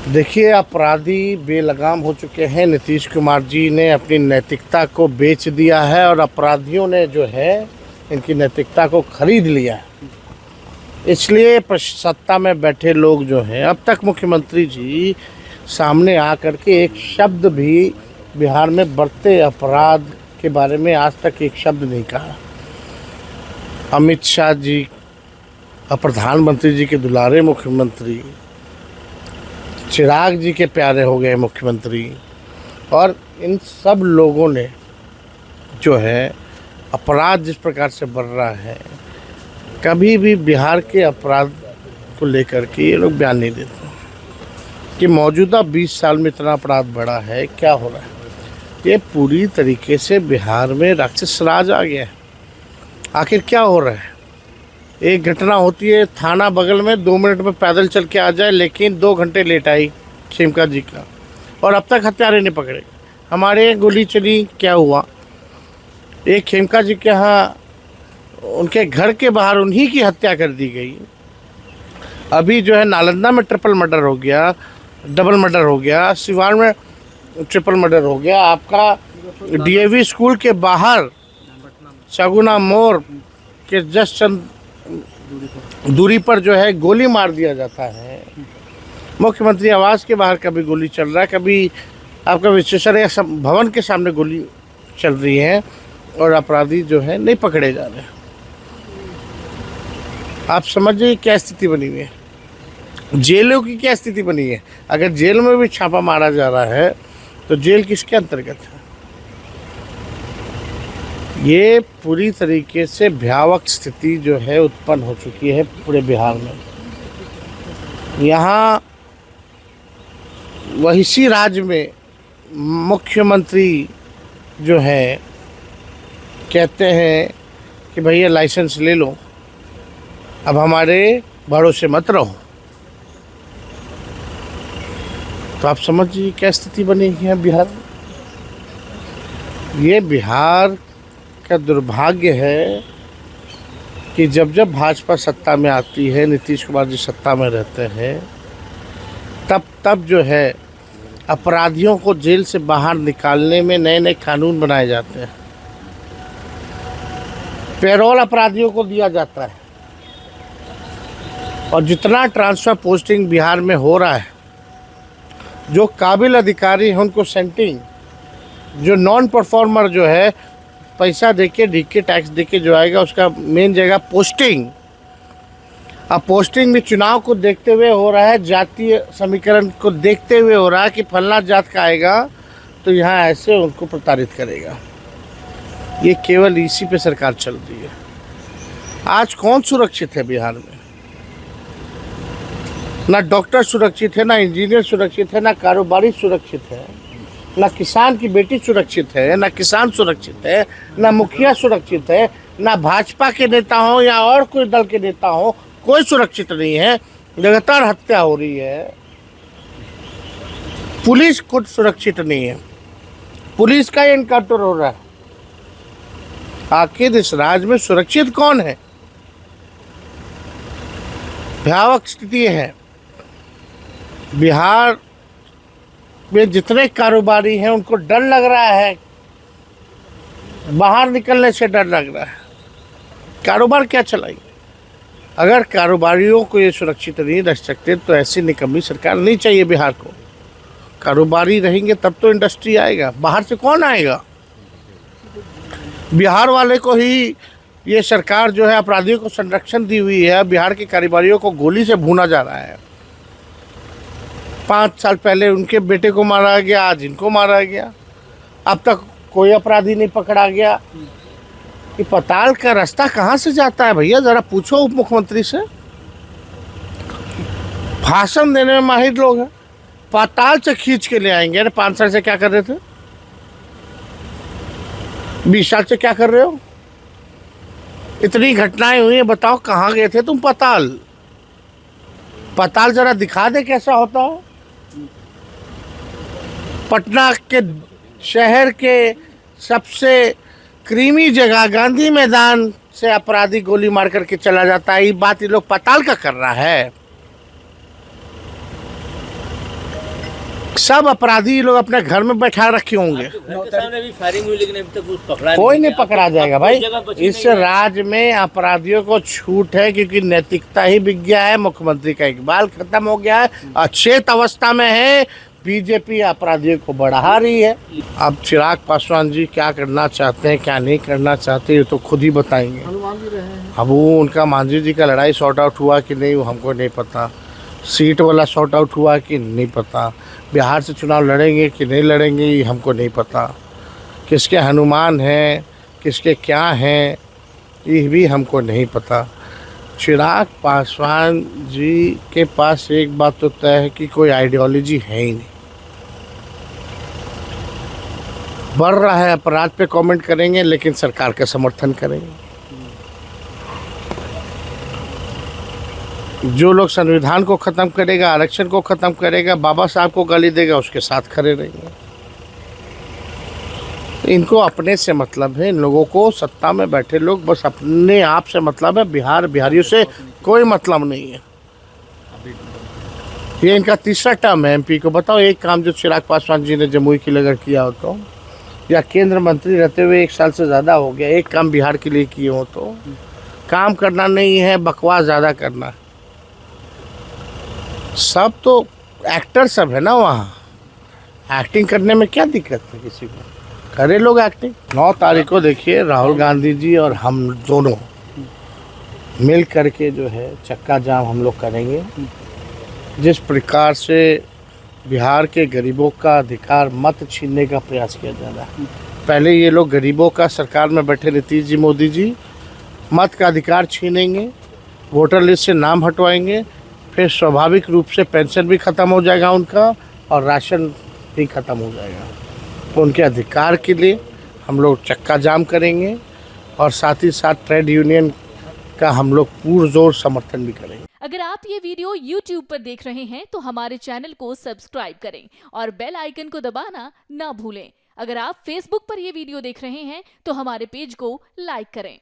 देखिए, अपराधी बेलगाम हो चुके हैं। नीतीश कुमार जी ने अपनी नैतिकता को बेच दिया है और अपराधियों ने जो है इनकी नैतिकता को खरीद लिया है। इसलिए सत्ता में बैठे लोग जो हैं, अब तक मुख्यमंत्री जी सामने आकर के एक शब्द भी बिहार में बढ़ते अपराध के बारे में आज तक एक शब्द नहीं कहा। अमित शाह जी और प्रधानमंत्री जी के दुलारे मुख्यमंत्री, चिराग जी के प्यारे हो गए मुख्यमंत्री, और इन सब लोगों ने जो है अपराध जिस प्रकार से बढ़ रहा है, कभी भी बिहार के अपराध को लेकर के ये लोग बयान नहीं देते कि मौजूदा 20 साल में इतना अपराध बढ़ा है, क्या हो रहा है। ये पूरी तरीके से बिहार में राक्षस राज आ गया है। आखिर क्या हो रहा है? एक घटना होती है थाना बगल में, 2 मिनट में पैदल चल के आ जाए, लेकिन 2 घंटे लेट आई खेमका जी का, और अब तक हत्यारे नहीं पकड़े। हमारे गोली चली, क्या हुआ? एक खेमका जी के यहाँ उनके घर के बाहर उन्हीं की हत्या कर दी गई। अभी जो है नालंदा में ट्रिपल मर्डर हो गया, डबल मर्डर हो गया, सिवान में ट्रिपल मर्डर हो गया। आपका डीएवी स्कूल के बाहर सगुना मोड़ के जस्ट चंद दूरी पर जो है गोली मार दिया जाता है। मुख्यमंत्री आवास के बाहर कभी गोली चल रहा है, कभी आपका विश्वेश्वरैया भवन के सामने गोली चल रही है, और अपराधी जो है नहीं पकड़े जा रहे। आप समझिए क्या स्थिति बनी हुई है, जेलों की क्या स्थिति बनी है। अगर जेल में भी छापा मारा जा रहा है तो जेल किसके अंतर्गत है? ये पूरी तरीके से भयावह स्थिति जो है उत्पन्न हो चुकी है पूरे बिहार में। यहाँ वहीसी राज्य में मुख्यमंत्री जो है कहते हैं कि भैया लाइसेंस ले लो, अब हमारे भरोसे मत रहो। तो आप समझिए क्या स्थिति बनी है बिहार में। ये बिहार का दुर्भाग्य है कि जब जब भाजपा सत्ता में आती है, नीतीश कुमार जी सत्ता में रहते हैं, तब जो है अपराधियों को जेल से बाहर निकालने में नए नए कानून बनाए जाते हैं। पेरोल अपराधियों को दिया जाता है, और जितना ट्रांसफ़र पोस्टिंग बिहार में हो रहा है, जो काबिल अधिकारी हैं उनको सेंटिंग, जो नॉन परफॉर्मर जो है पैसा देके ढीके टैक्स देके जो आएगा उसका मेन जगह पोस्टिंग। अब पोस्टिंग भी चुनाव को देखते हुए हो रहा है, जातीय समीकरण को देखते हुए हो रहा है कि फलना जात का आएगा तो यहाँ ऐसे उनको प्रताड़ित करेगा। ये केवल इसी पे सरकार चल रही है। आज कौन सुरक्षित है बिहार में? ना डॉक्टर सुरक्षित है, ना इंजीनियर सुरक्षित है, ना कारोबारी सुरक्षित है, ना किसान की बेटी सुरक्षित है, ना किसान सुरक्षित है, ना मुखिया सुरक्षित है, ना भाजपा के नेता हो या और कोई दल के नेता हो, कोई सुरक्षित नहीं है। लगातार हत्या हो रही है। पुलिस खुद सुरक्षित नहीं है, पुलिस का एनकाउंटर हो रहा है। आखिर इस राज्य में सुरक्षित कौन है? भयावह स्थिति है। बिहार में जितने कारोबारी हैं उनको डर लग रहा है, बाहर निकलने से डर लग रहा है। कारोबार क्या चलाएंगे? अगर कारोबारियों को ये सुरक्षित नहीं रख सकते तो ऐसी निकम्मी सरकार नहीं चाहिए बिहार को। कारोबारी रहेंगे तब तो इंडस्ट्री आएगा, बाहर से कौन आएगा? बिहार वाले को ही ये सरकार जो है अपराधियों को संरक्षण दी हुई है। बिहार के कारोबारियों को गोली से भूना जा रहा है। 5 साल पहले उनके बेटे को मारा गया, आज इनको मारा गया। अब तक कोई अपराधी नहीं पकड़ा गया। ये पाताल का रास्ता कहाँ से जाता है भैया? ज़रा पूछो उप मुख्यमंत्री से। भाषण देने में माहिर लोग हैं, पाताल से खींच के ले आएंगे। अरे 5 साल से क्या कर रहे थे? 20 साल से क्या कर रहे हो? इतनी घटनाएं हुई हैं, बताओ कहाँ गए थे तुम पाताल? पाताल जरा दिखा दे कैसा होता है। पटना के शहर के सबसे क्रीमी जगह गांधी मैदान से अपराधी गोली मार करके चला जाता है। ये बात ये लोग पाताल का कर रहा है। सब अपराधी लोग अपने घर में बैठा रखे होंगे। भी फायरिंग हुई लेकिन अभी तक कुछ पकड़ा कोई नहीं पकड़ा जाएगा भाई। इस राज्य में अपराधियों को छूट है क्योंकि नैतिकता ही बिक गया है। मुख्यमंत्री का इकबाल खत्म हो गया है, अचेत अवस्था में है। बीजेपी अपराधियों को बढ़ा रही है। अब चिराग पासवान जी क्या करना चाहते हैं, क्या नहीं करना चाहते, ये तो खुद ही बताएंगे। अब वो उनका मांझी जी का लड़ाई सॉर्ट आउट हुआ कि नहीं, वो हमको नहीं पता। सीट वाला सॉर्ट आउट हुआ कि नहीं पता। बिहार से चुनाव लड़ेंगे कि नहीं लड़ेंगे, ये हमको नहीं पता। किसके हनुमान हैं, किसके क्या हैं, ये भी हमको नहीं पता। चिराग पासवान जी के पास एक बात तो तय है कि कोई आइडियोलॉजी है ही नहीं। बढ़ रहा है अपराध पे कमेंट करेंगे लेकिन सरकार का समर्थन करेंगे। जो लोग संविधान को ख़त्म करेगा, आरक्षण को ख़त्म करेगा, बाबा साहब को गाली देगा, उसके साथ खड़े रहेंगे। इनको अपने से मतलब है। इन लोगों को सत्ता में बैठे लोग बस अपने आप से मतलब है। बिहारियों से कोई मतलब नहीं है। ये इनका तीसरा टर्म है एमपी को। बताओ एक काम जो चिराग पासवान जी ने जमुई के लिए अगर किया हो तो, या केंद्र मंत्री रहते हुए 1 साल से ज़्यादा हो गया, एक काम बिहार के लिए किए हो तो। काम करना नहीं है, बकवास ज़्यादा करना। सब तो एक्टर सब है ना वहाँ। एक्टिंग करने में क्या दिक्कत है किसी को, करे लोग एक्टिंग। 9 तारीख को देखिए राहुल गांधी जी और हम दोनों मिल करके जो है चक्का जाम हम लोग करेंगे। जिस प्रकार से बिहार के गरीबों का अधिकार मत छीनने का प्रयास किया जा रहा है। पहले ये लोग गरीबों का सरकार में बैठे नीतीश जी, मोदी जी मत का अधिकार छीनेंगे, वोटर लिस्ट से नाम हटवाएंगे, फिर स्वाभाविक रूप से पेंशन भी ख़त्म हो जाएगा उनका और राशन भी ख़त्म हो जाएगा। तो उनके अधिकार के लिए हम लोग चक्का जाम करेंगे और साथ ही साथ ट्रेड यूनियन का हम लोग पुरजोर समर्थन भी करेंगे। अगर आप ये वीडियो YouTube पर देख रहे हैं तो हमारे चैनल को सब्सक्राइब करें और बेल आइकन को दबाना ना भूलें। अगर आप Facebook पर ये वीडियो देख रहे हैं तो हमारे पेज को लाइक करें।